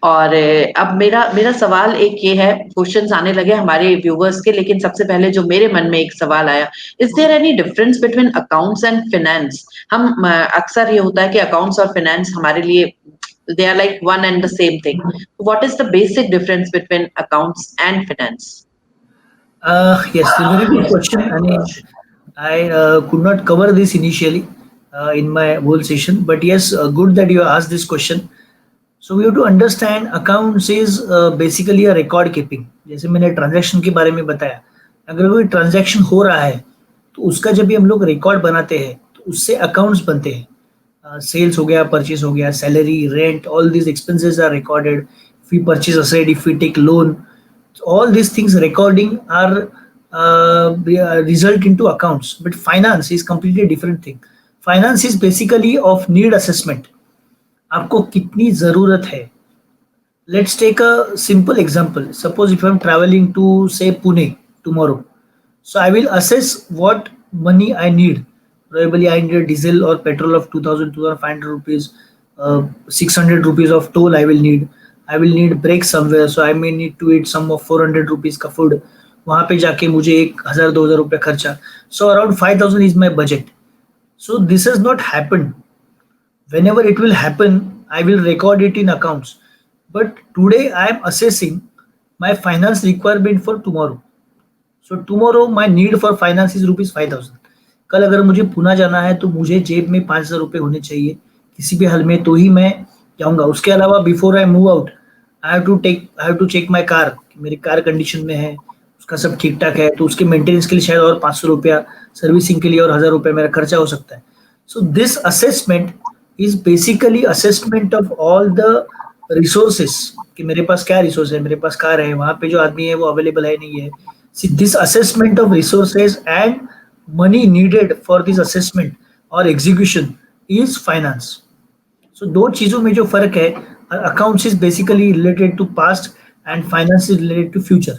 और अब मेरा मेरा सवाल एक ये है, क्वेश्चंस आने लगे हमारे व्यूअर्स के, लेकिन सबसे पहले जो मेरे मन में एक सवाल आया, is there any difference between accounts and finance? हम अक्सर ये होता है कि अकाउंट्स और फाइनेंस हमारे लिए they are like one and the same thing. What is the basic difference between accounts and finance? Yes, a very good question. And I could not cover this initially in my whole session, but yes, good that you asked this question. So we have to understand accounts is basically a record keeping. जैसे मैंने transaction के बारे में बताया, अगर कोई transaction हो रहा है तो उसका जब भी हम लोग रिकॉर्ड बनाते हैं तो उससे अकाउंट्स बनते हैं. सेल्स हो गया, परचेज हो गया, salary, rent, all these expenses are recorded. If we purchase asset, if we take loan, all these things recording are result into accounts. But finance is completely different thing. Finance is basically of need assessment. आपको कितनी जरूरत है. Let's take a simple example. Suppose if I'm traveling to say Pune tomorrow, so I will assess what money I need. Probably I need diesel or petrol of 2000, 2500 rupees, 600 rupees of toll I will need. I will need break somewhere, so I may need to eat some of 400 rupees का food. वहाँ पे जाके मुझे 1000-2000 रुपया खर्चा. So around 5000 is my budget. So this has not happened. Whenever it will happen, I will record it in accounts. But today I am assessing my finance requirement for tomorrow. So tomorrow my need for finance is rupees 5000. कल अगर मुझे पुणे जाना है तो मुझे जेब में 5000 रुपये होने चाहिए किसी भी हाल में, तो ही मैं जाऊंगा. उसके अलावा before I move out I have to check my car, मेरी कार कंडीशन में है, उसका सब ठीक ठाक है, तो उसके मेंटेनेंस के लिए शायद और 500 रुपया, सर्विसिंग के लिए और 1000 रुपया मेरा खर्चा हो सकता है. So this assessment is basically assessment of all the resources, कि मेरे पास क्या रिसोर्स है, मेरे पास कार है, वहाँ पे जो आदमी है वो अवेलेबल है नहीं है. See this assessment of resources and money needed for this assessment और एग्जीक्यूशन इज फाइनेंस. सो दो चीजों में जो फर्क है, accounts is basically related to past and finance is related to future.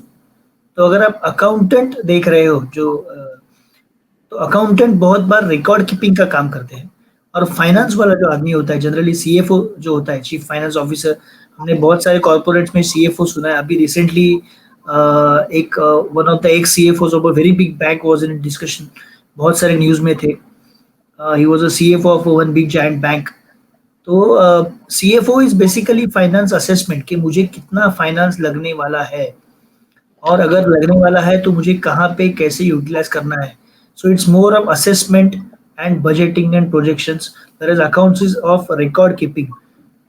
तो अगर आप अकाउंटेंट देख रहे हो तो अकाउंटेंट बहुत बार रिकॉर्ड कीपिंग का काम करते हैं, और फाइनेंस वाला जो आदमी होता है, जनरली सीएफओ जो होता है, चीफ फाइनेंस ऑफिसर, हमने बहुत सारे कॉर्पोरेट्स में सीएफओ सुना है. अभी रिसेंटली एक वन ऑफ द एक CFO of a very big bank was in discussion, बहुत सारे न्यूज में थे. He was a CFO of one big giant bank. तो CFO is basically finance assessment, कि मुझे कितना फाइनेंस लगने वाला है, और अगर लगने वाला है तो मुझे कहाँ पे कैसे यूटिलाइज करना है. So it's more of assessment and budgeting and projections. Whereas accounts is of record keeping,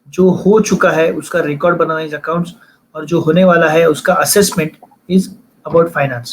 जो हो चुका है उसका रिकॉर्ड बनाना इज अकाउंट्स, और जो होने वाला है उसका असेसमेंट इज अबाउट फाइनेंस.